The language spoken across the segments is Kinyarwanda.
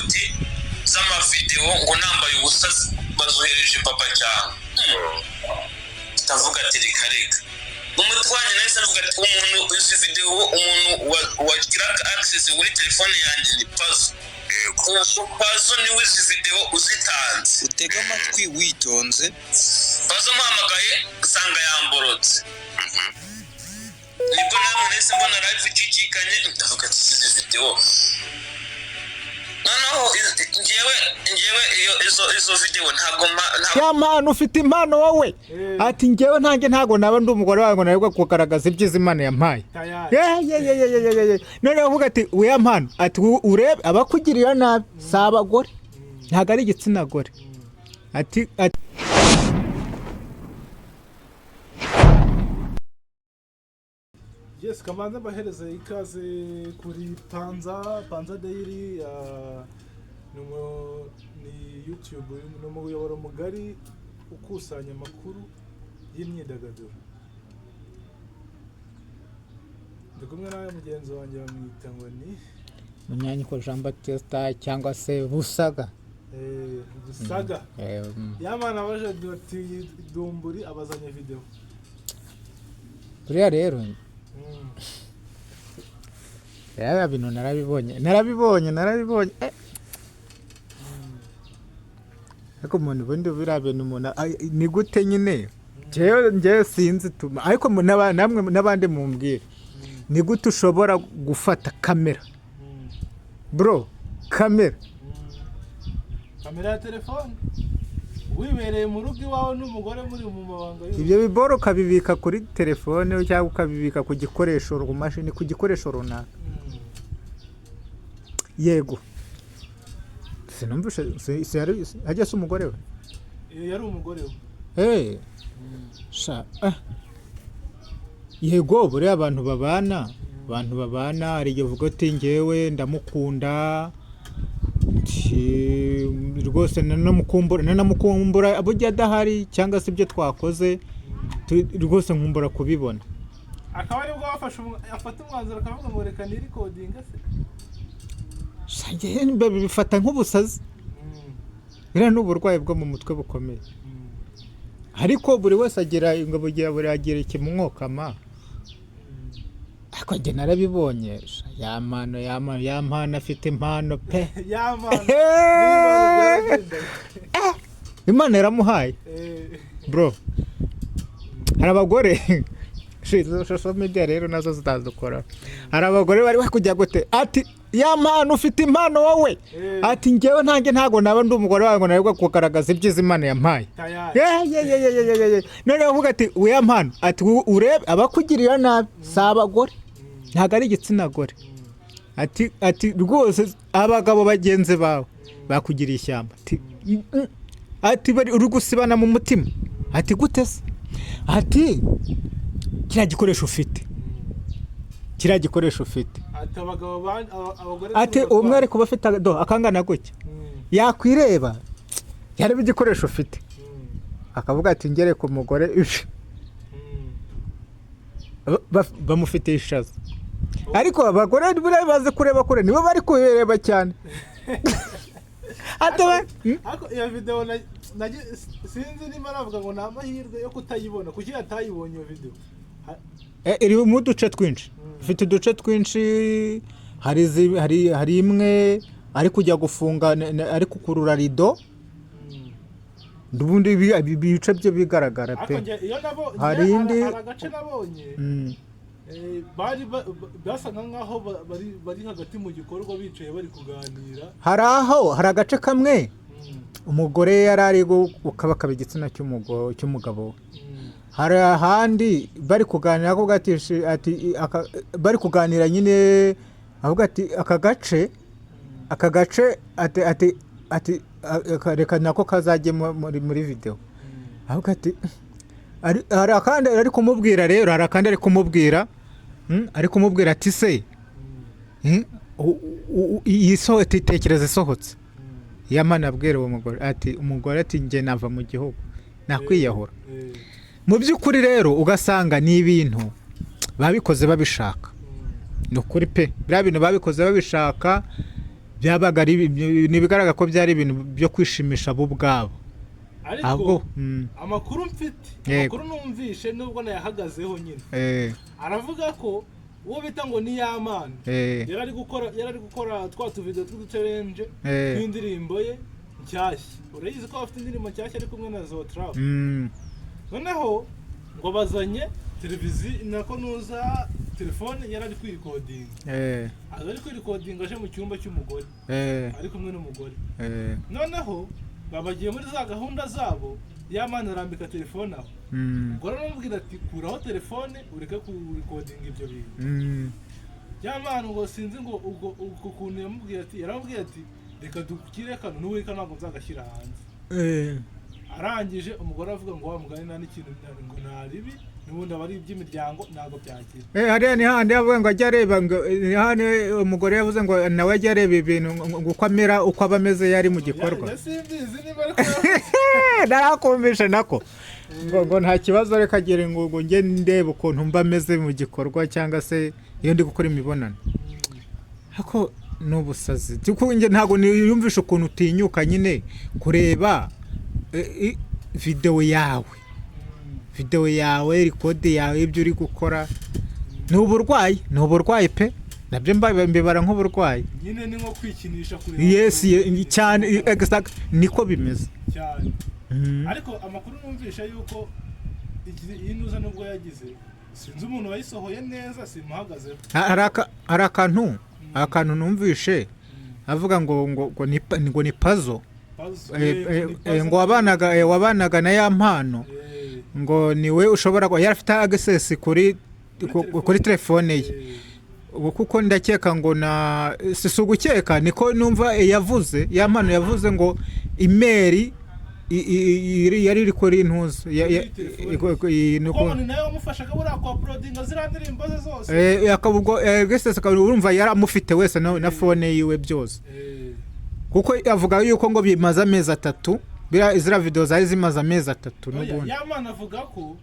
screenshot z'amavideo ngo nambaye ubusa bazohereje papa cyane tavuga ati reka umutwanye nahise avuga ati umuntu izi video umuntu wagira access kuri telefone yanjye ni puzzle puzzle ni izi video uzitanze utega amatwi witonze puzzle muhamagaye usanga yamborotse nibwo namwe nahise mbona live ikikikanye ndavuga ati izi video izo video ntabwo Yampano ufite impano wowe ati ngewe ntange ntago naba ndi umugore wawe ngo narebwa kugaragaza ibyiza Imana yampaye none uvuga ati Yampano ati urebe abakugirira nabi sabagore ntago ari igitsina gore ati Yes, kamanza bahereze ikaze kuri Panza Daily ni YouTube n'umuyoboro mugari ukusanya amakuru y'imyidagaduro. Ndikumwe nawe mugenzi wanjye bamwita ngo ni Munyanyiko Jean Baptiste cyangwa se Busaga. Busaga. Yamana baje ati dumburi abazanye video. Buriya rero ya bino narabibonye ariko umuntu bundi birabe n'umuntu ni gute nyine ngewe sinzi tuma ariko namwe nabandi mumbwire ni gute ushobora gufata kamera bro kamera ya telefone wibereye mu rugo iwawe n'umugore muri mu mabanga ibyo biboro kabibika kuri telefone cyangwa ukabibika ku gikoresho rumashini ku gikoresho runaka yego sinumvishe hajya se umugore we yari umugore we sha yego buriya abantu babana hari igihe uvuga ati ngewe ndamukunda rwose nanamukumbura abujya adahari cyangwa se ibyo twakoze rwose nkumbura kubibona akaba aribwo afata umwanzuro akavuga ngo reka ni recording se bifata nk'ubusazi biriya n'uburwayi bwo mu mutwe bukomeye ariko buri wese agira agira ikimwokama ariko njye narabibonye Yampano afite impano pe Imana yaramuhaye bro hari abagore social media rero nazo zitazukora hari abagore bari kujya gute ati Yampano ufite impano wowe ati ngewe ntange ntago naba ndi umugore wawe ngo narebwa kugaragaza ibyiza Imana yampaye none uvuga ati Yampano ati urebe abakugirira nabi sabagore ntago ari igitsina gore ati rwose abagabo bagenze bawe bakugiriye ishyamba ati bari uri gusibana mu mutima ati gute se ati kiriya gikoresho ufite ati abagore ati umwe ari kuba afite akangana gutya yakwireba yareba igikoresho ufite akavuga ati ngere ku mugore bamufite ishaza ariko abagore buriya bazi kureba kure nibo bari kubireba cyane ariko iyo video sinzi niba navuga ngo ni amahirwe yo kutayibona kuki atayibonye iyo video iri mu duce twinshi ifite uduce twinshi hari imwe ari kujya gufunga ari kukurura rido n'ubundi ibice byo bigaragara pe hari indi agace nabonye basaga nkaho bari hagati mu gikorwa bicaye bari kuganira hari agace kamwe umugore yari ari gukabakaba igitsina cy'umugabo hari ahandi bari kuganira avuga ati bari kuganira nyine avuga ati aka gace ati reka nako kazajye muri video avuga ati hari akandi ari kumubwira rero ari kumubwira ati se isohote itekereza isohotse Yampano abwira uwo umugore ati nge nava mu gihugu nakwiyahura mu by'ukuri rero ugasanga ni ibintu babikoze babishaka ni ukuri pe biriya bintu babikoze babishaka byabaga ari nibigaragara ko byari ibintu byo kwishimisha bo ubwabo ariko amakuru mfite amakuru numvishe nubwo nayahagazeho nyine aravuga ko uwo bita ngo ni Yampano yari gukora twa tuvideo tw'uduchallenge tw'indirimbo ye nshyashya urayizi ko afite indirimbo nshyashya ari kumwe na Zotrap noneho ngo bazanye televiziyo nako nuza telefone yari ari kwirekodinga ari kwirekodinga aje mu cyumba cy'umugore ari kumwe n'umugore noneho babagiye muri za gahunda zabo Yampano arambika telefone aho umugore aramubwira ati kuraho telefone ureke kurekodinga ibyo bintu Yampano ngo sinzi ngo ubwo kuntu yaramubwira ati reka dukire kano n'uwika ntabwo nzagashyira hanze arangije umugore avuga ngo wa mugani nta n'ikintu ngo naribi n'ubundi abari iby'imiryango ntabwo byakira hariya ni handi yavuga ngo ajya areba ngo hano umugore yavuze ngo nawe ajya areba ibintu uko amera uko aba ameze yari mu gikorwa narakumvishe nako ngo nta kibazo reka agere ngo njye ndebe ukuntu mba ameze mu gikorwa cyangwa se iyo ndi gukora imibonano ariko n'ubusazi kuko njye ntabwo niyumvisha ukuntu utinyuka nyine kureba video yawe record yawe ibyo uri gukora ni uburwayi pe nabyo mbibara nk'uburwayi nyine ni nko kwikinisha kureba yes cyane exact niko bimeze cyane ariko amakuru numvisha yuko inuza nubwo yagize sinzi umuntu wayisohoye neza simuhagaze hari akantu numvishe avuga ngo ni puzzle ngo wabanaga na Yampano ngo niwe ushobora ko yari afite access kuri telefone ye kuko ndakeka ngo na sisugukeka niko numva Yampano yavuze ngo email yari iri kuri intuzo nuko nayo amufashaga bura ko uploadinga zirandirimbo zose akabwo access urumva yaramufite wese na phone yiwe byose kuko avuga yuko ngo bimaze amezi 3 izira video zari zimaze amezi 3 n'ubundi Yampano avuga ko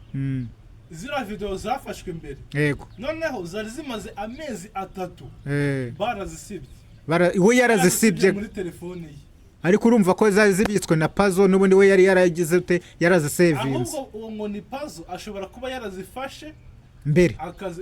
izira video zafashwe mbere yego noneho zari zimaze amezi 3 barazisibye we yarazisibye muri telefone ye ariko urumva ko zari zibitswe na puzzle n'ubundi we yari yaragize ute yarazisavinze ahubwo uwo ngo ni puzzle ashobora kuba yarazifashe mbere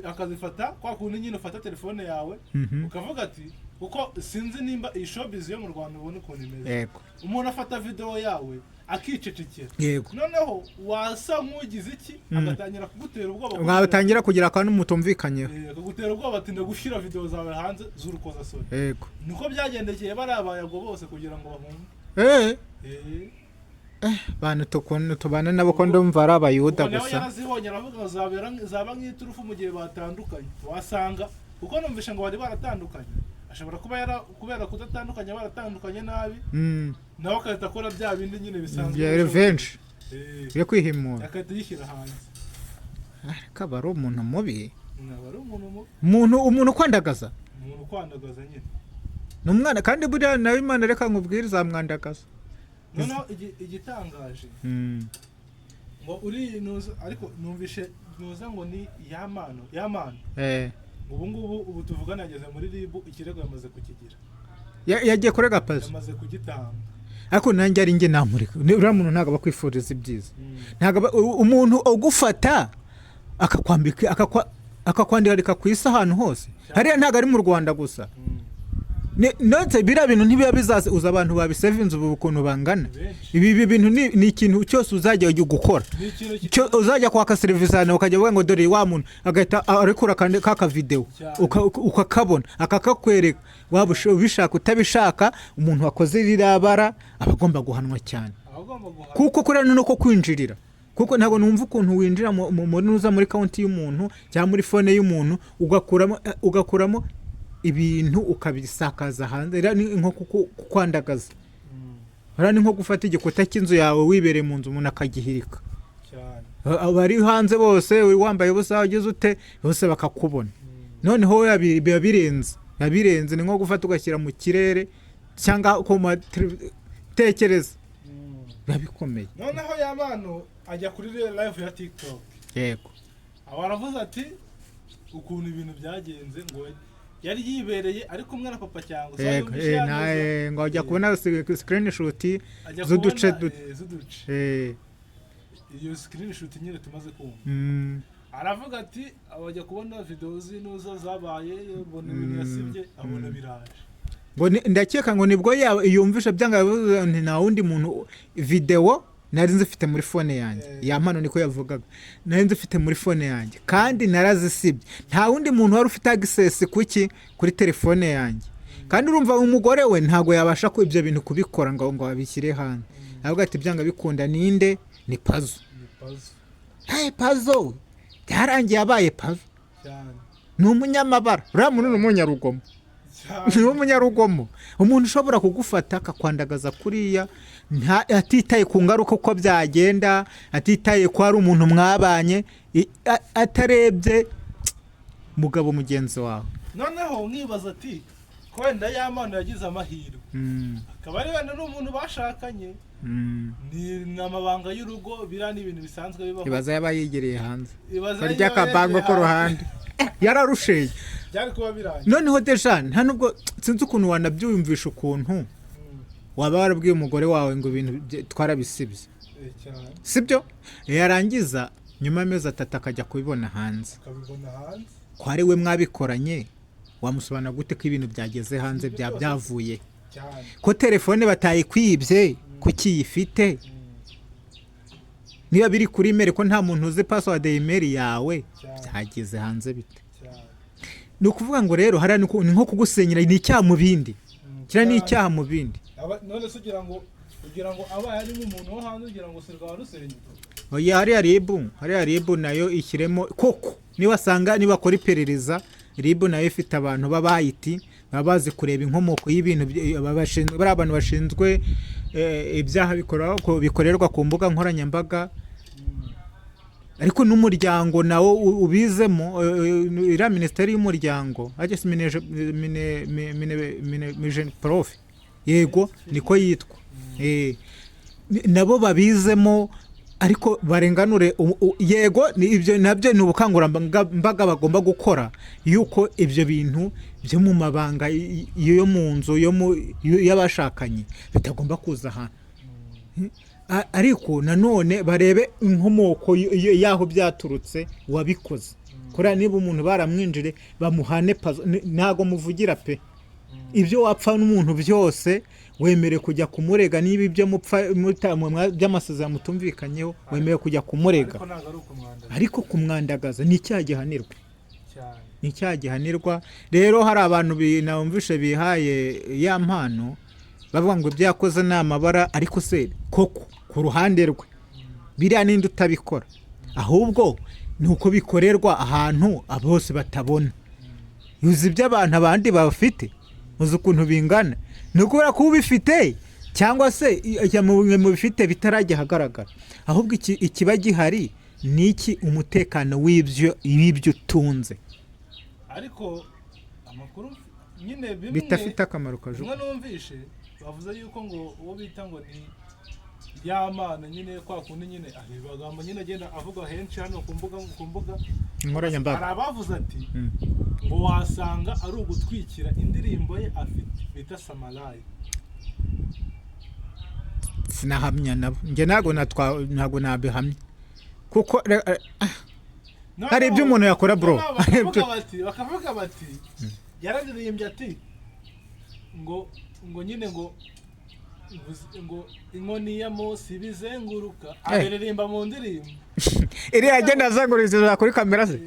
akazifata kwa kundi nyine ufata telefone yawe ukavuga ati kuko sinzi nimba iyi showbiz yo mu Rwanda ubone ukuntu imeze yego umuntu afata video yawe akicecekera yego noneho wasa nk'ugize iki agatangira kugutera ubwoba mwatangira kugira akantu mutumvikanyeho akagutera ubwoba ati ndagushyira video zawe hanze z'urukozasoni yego niko byagendekeye barabayago bose kugira ngo bahunge bantu tubana nabo ko ndumva ari abayuda gusa yarazibonye aravuga zaba nk'iturufu mu gihe batandukanye wasanga kuko numvisha ngo bari baratandukanye ashobora kuba kubera kudatandukanye baratandukanye nabi nawe akahita akora bya bindi nyine bisanzwe ya revenge yo kwihimura akahita yishyira hanze akaba ari umuntu mubi ari umuntu kwandagaza nyine ni umwana kandi buriya nawe Imana reka nkubwire zamwandagaza noneho igitangaje ngo uri nuza ariko numvishe nuza ngo ni Yampano ubu tuvugana yageze muri RIB ikirego yamaze kukigira yagiye kurega pazo yamaze kugitanga ariko nanjye ari nge namurika uriya muntu ntabwo bakwifuriza ibyiza ntabwo umuntu ugufata akakwandika ku isi ahantu hose hariya ntabwo ari mu Rwanda gusa none biriya bintu ntibiba bizaza uza abantu babisevinze ubu ukuntu bangana ibi bintu ni ikintu cyose uzajya gukora uzajya kwaka serivisi hano ukajya uvuga ngo dore wa muntu agahita arekura kaka video ukakabona akakakwereka waba ubishaka utabishaka umuntu wakoze rirabara abagomba guhanwa cyane kuko kurana no ko kwinjirira kuko ntabwo numva ukuntu winjira muri uza muri konti y'umuntu cyangwa muri phone y'umuntu ugakuramo ibintu ukabisakaza hanze era ni nko kwandagaza era ni nko gufata igikuta cy'inzu yawe wibereye mu nzu umuntu akagihirika cyane abari hanze bose wambaye ubusa wagize ute bose bakakubona noneho biba birenze ni nko gufata ugashyira mu kirere cyangwa ko tekereza bikomeye noneho Yampano ajya kuri live ya TikTok yego abaravuze ati ukuntu ibintu byagenze ngo yari yibereye ari kumwe na papa cyangwa ngo ajya kubona screenshot z'uduce iyo screenshot nyine tumaze kumva aravuga ati abajya kubona video zinuza zabaye mbona ibintu yasibye abona biraje ngo ndakeka ngo nibwo yumvisha byanga nta wundi muntu video nari nzifite muri phone yanjye Yampano niko yavugaga nari nzifite muri phone yanjye kandi narazisibye nta wundi muntu wari ufite access kuri telefone yanjye kandi urumva umugore we ntago yabasha ko ibyo bintu kubikora ngo abishyire hanze ahubwo ati byanga bikunda ninde ni Pazo Pazo byarangiye abaye Pazo ni umunyamabara uriya muntu ni umunyarugomo ni umunyarugomo umuntu ushobora kugufata akakwandagaza kuriya atitaye ku ngaruka uko byagenda atitaye ko ari umuntu mwabanye atarebye mugabo mugenzi wawe noneho nkibaza ati kwenda Yampano yagize amahirwe akaba ari wenda n'umuntu bashakanye ni amabanga y'urugo birani ibintu bisanzwe bibaho ibaza yabayigereye hanze barya kabango ko ruhande yararusheye byari kuba birangiye noneho deja nta nubwo sinzi ukuntu wanabyumvisha ukuntu waba warabwiye umugore wawe ngo ibintu twarabisibye sibyo yarangiza nyuma y'amezi 3 akajya kubibona hanze ko ari we mwabikoranye wamusobana gute ko ibintu byageze hanze byavuye ko telefone batayikwibye kuki yifite niba biri kuri email ko nta muntu uzi password email yawe byageze hanze bite ni ukuvuga ngo rero hari ni nko kugusenyera ni icyaha mu bindi kira ni icyaha mu bindi none se ugira ngo aba yari nk'umuntu wo hanze ugira ngo sirwa warusenye oya hari ribu nayo ishyiremo koko niwasanga nibakora iperereza ribu nayo ifite abantu b'abayiti baba bazi kureba inkomoko y'ibintu bari abantu bashinzwe ibyaha bikorerwa ku mbuga nkoranyambaga ariko n'umuryango nawo ubizemo ira ministeri y'umuryango agese mine prof yego niko yitwa nabo babizemo ariko barenganure yego ibyo nabyo ni ubukangurambaga bagomba gukora yuko ibyo bintu byo mu mabanga yo mu nzu y'abashakanye bitagomba kuza hano ariko nanone barebe inkomoko yaho byaturutse wabikoze kora niba umuntu baramwinjire bamuhane ntago muvugira pe ibyo wapfa n'umuntu byose wemere kujya kumurega niba ibyo mupfa by'amasezerano mutumvikanyeho wemere kujya kumurega ariko kumwandagaza ni icyaha gihanirwa ni icyaha gihanirwa rero hari abantu binamvishe bihaye Yampano bavuga ngo byakoze n'amabara ariko se koko ku ruhande rwe biriya ninde utabikora ahubwo ni uko bikorerwa ahantu bose batabona yuzi by'abantu abandi bafite uzi ukuntu bingana ni ukubera ko ubifite cyangwa se mu bifite bitarajya hagaragara ahubwo ikiba gihari ni iki umutekano w'ibyo utunze ariko amakuru nyine bitafite akamaro umwe numvishe bavuze yuko ngo uwo bita ngo ni Yampano nyine kwa kundi nyine abibagambo nyine agenda avuga henshi hano ku mbuga nkoranyambaga hari abavuze ati ngo wasanga ari ugutwikira indirimbo ye afite bita Samalayi sinahamya nabo nge ntago nabihamya kuko hari ibyo umuntu yakora bro bakavuga bati yararirimbye ati ngo nyine ngo inkoni ya Mose bizenguruka abiririmba mu ndirimbo iri agenda azanguriza kuri kamera se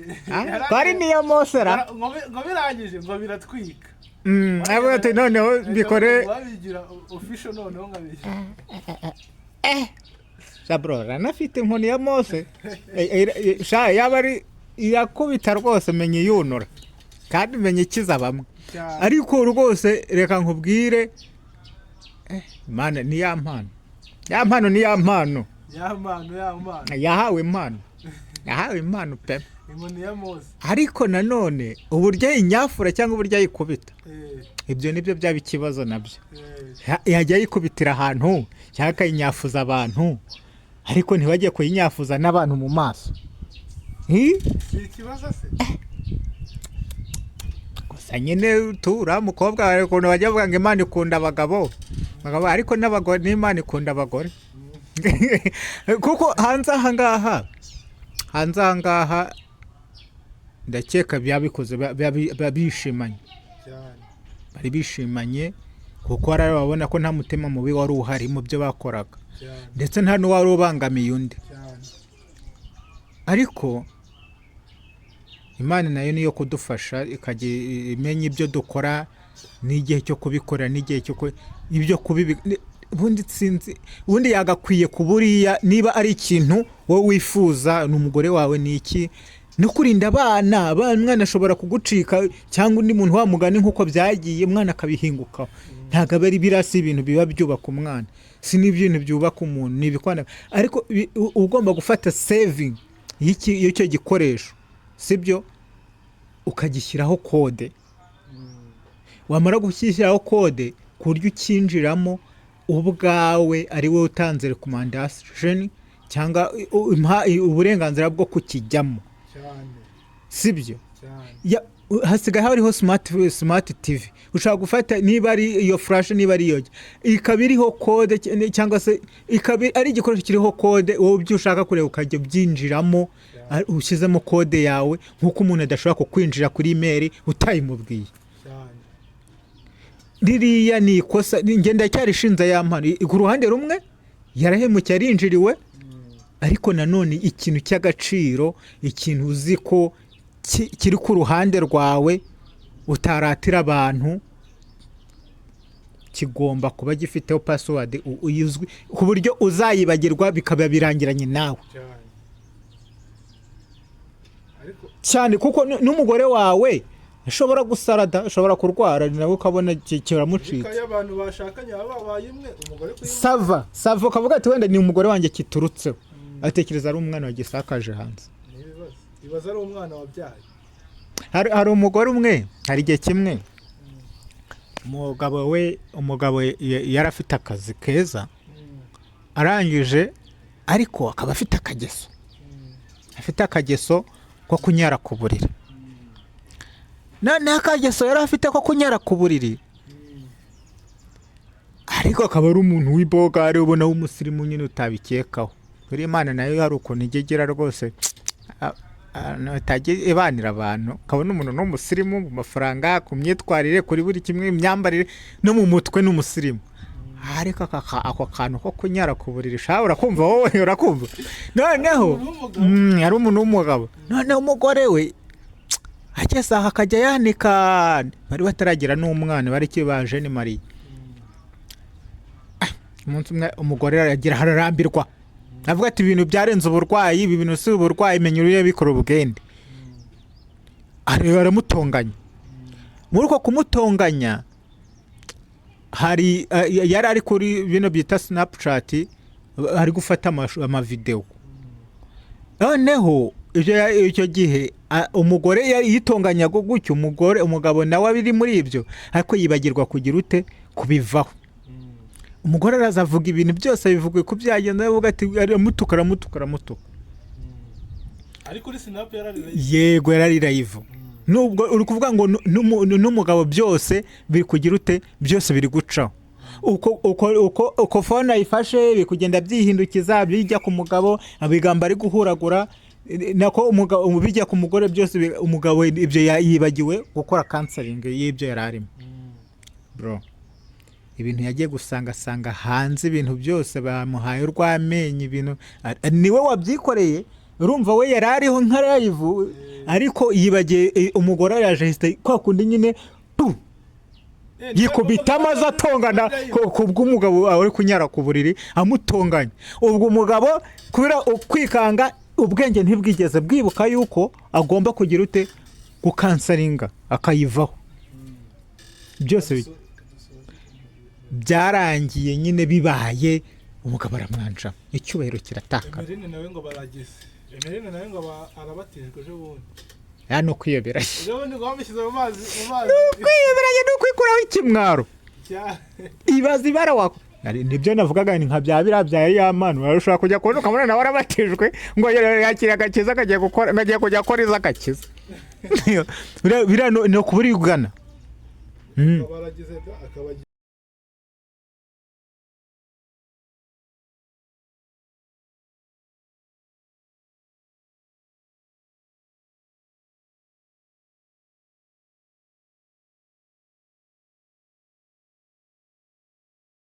bari niyo Mose ra ngo birangije ngo biratwika abo ati noneho bikore babigira official noneho ngabije sabro ranafite inkoni ya Mose sha yabari irakubita rwose menye yunura kandi menye kiza bamwe ariko rwose reka nkubwire mana ni Yampano ni Yampano yahawe impano pe inkoni ya Mose ariko nanone uburyo yinyafura cyangwa uburyo yikubita ibyo nibyo byaba ikibazo nabyo yajya yikubitira ahantu cyangwa akayinyafuza abantu ariko ntibajye kuyinyafuza n'abantu mu maso si ikibazo se gusa nyine tura mukobwa wawe ukuntu bajya bavuga ngo Imana ikunda abagabo ariko n'abagore n'Imana ikunda abagore kuko hanze aha ngaha ndakeka byabikoze bishimanye bari bishimanye kuko babona ko nta mutima mubi wari uhari mu byo bakoraga ndetse nta n'uwari ubangamiye undi ariko Imana nayo niyo kudufasha ikajya imenya ibyo dukora n'igihe cyo kubikora n'igihe cyo ibyo ubundi yagakwiye kuburiya niba ari ikintu wowe wifuza n'umugore wawe ni iki no kurinda abana umwana ashobora kugucika cyangwa undi muntu wamugana nk'uko byagiye umwana akabihingukaho ntabwo aba ari birasi ibintu biba byubaka umwana si n'ibintu byubaka umuntu n'ibikwana ariko ugomba gufata saving y'icyo gikoresho sibyo ukagishyiraho kode wamara gushyiraho kode ku buryo ukinjiramo ubwawe ari wowe utanze recommendation cyangwa uburenganzira bwo kukijyamo sibyo hasigaye hariho smart TV ushaka gufata niba ari iyo flash niba ari iyo ikaba iriho kode cyangwa se ikaba ari igikoresho kiriho kode wowe ibyo ushaka kureba ukajya byinjiramo ushyizemo kode yawe nk'uko umuntu adashobora kukwinjira kuri email utayimubwiye ririya ni ikosa ngenda cyarishinze Yampano ku ruhande rumwe yarahemukiye arinjiriwe ariko nanone ikintu cy'agaciro ikintu uzi ko kiri ku ruhande rwawe utaratira abantu kigomba kuba gifiteho password uyizwi ku buryo uzayibagirwa bikaba birangiranye nawe cyane kuko n'umugore wawe ashobora gusarada ashobora kurwara nawe ukabona kiramucika abantu bashakanye babaye imwe umugore sava ukavuga ati wenda ni umugore wanjye kiturutseho atekereza ari umwana wagisakaje hanze ibaza ari umwana wabyaye hari umugore umwe hari igihe kimwe umugabo yari afite akazi keza arangije ariko akaba afite akageso ko kunyara ku buriri none akageso yari afite ko kunyara ku buriri ariko akaba ari umuntu w'ibogare ubona w'umusirimu nyine utabikekaho kuri Imana nayo hari ukuntu igegera rwose tagiye ibanira abantu kabona umuntu n'umusirimu mu mafaranga ku myitwarire kuri buri kimwe imyambarire no mu mutwe n'umusirimu ariko ako kantu ko kunyara ku buriri shabura kumva wowe urakumva noneho ari umuntu w'umugabo noneho umugore we ageze aha akajya yanika bari bataragira n'umwana bari kibaje ni Mariya umunsi umwe umugore aragira hararambirwa avuga ati ibintu byarenze uburwayi ibi bintu si uburwayi menya uriye bikora ubugende aramutonganya muri uko kumutonganya yari ari kuri bino bita Snapchat ari gufata amavideo noneho icyo gihe umugore yitonganya gutyo umugabo nawe abiri muri ibyo ariko yibagirwa kugira ute kubivaho umugore arazavuga ibintu byose bivuga ko byagenda avuga ati aramutuka ariko kuri Snap yego yarari live nubwo uri kuvuga ngo n'umugabo byose biri kugira ute byose biri gucaho uko phone ayifashe bikugenda byihindukiza bijya ku mugabo abigamba ari guhuragura nako umugabo bijya ku mugore byose umugabo ibyo yibagiwe gukora counseling y'ibyo yararimo bro ibintu yagiye gusanga hanze ibintu byose bamuhaye urwamenye ibintu niwe wabyikoreye urumva we yarariho nka live ariko yibagiye umugore yaje kwa kundi nyine yikubita amaze atongana kubw'umugabo ari kunyara ku buriri amutonganya ubwo umugabo kubera kwikanga ubwenge ntibwigeze bwibuka yuko agomba kugira ute gukansaringa akayivaho byose byarangiye nyine bibaye umugabo aramwanja icyubahiro kirataka Emerine nawe ngo arabatijwe ejo bundi no kwiyoberanya ejo bundi ngo bamushyize mu mazi kwiyoberanya no kwikuraho ikimwaro ibaza ibara wako nibyo navugaga ni nka bya Yampano urashobora kujya kubona ukamubona nawe arabatijwe ngo yakira agakiza agiye kujya akora iza agakiza biriya no kuburigana akaba aragize akaba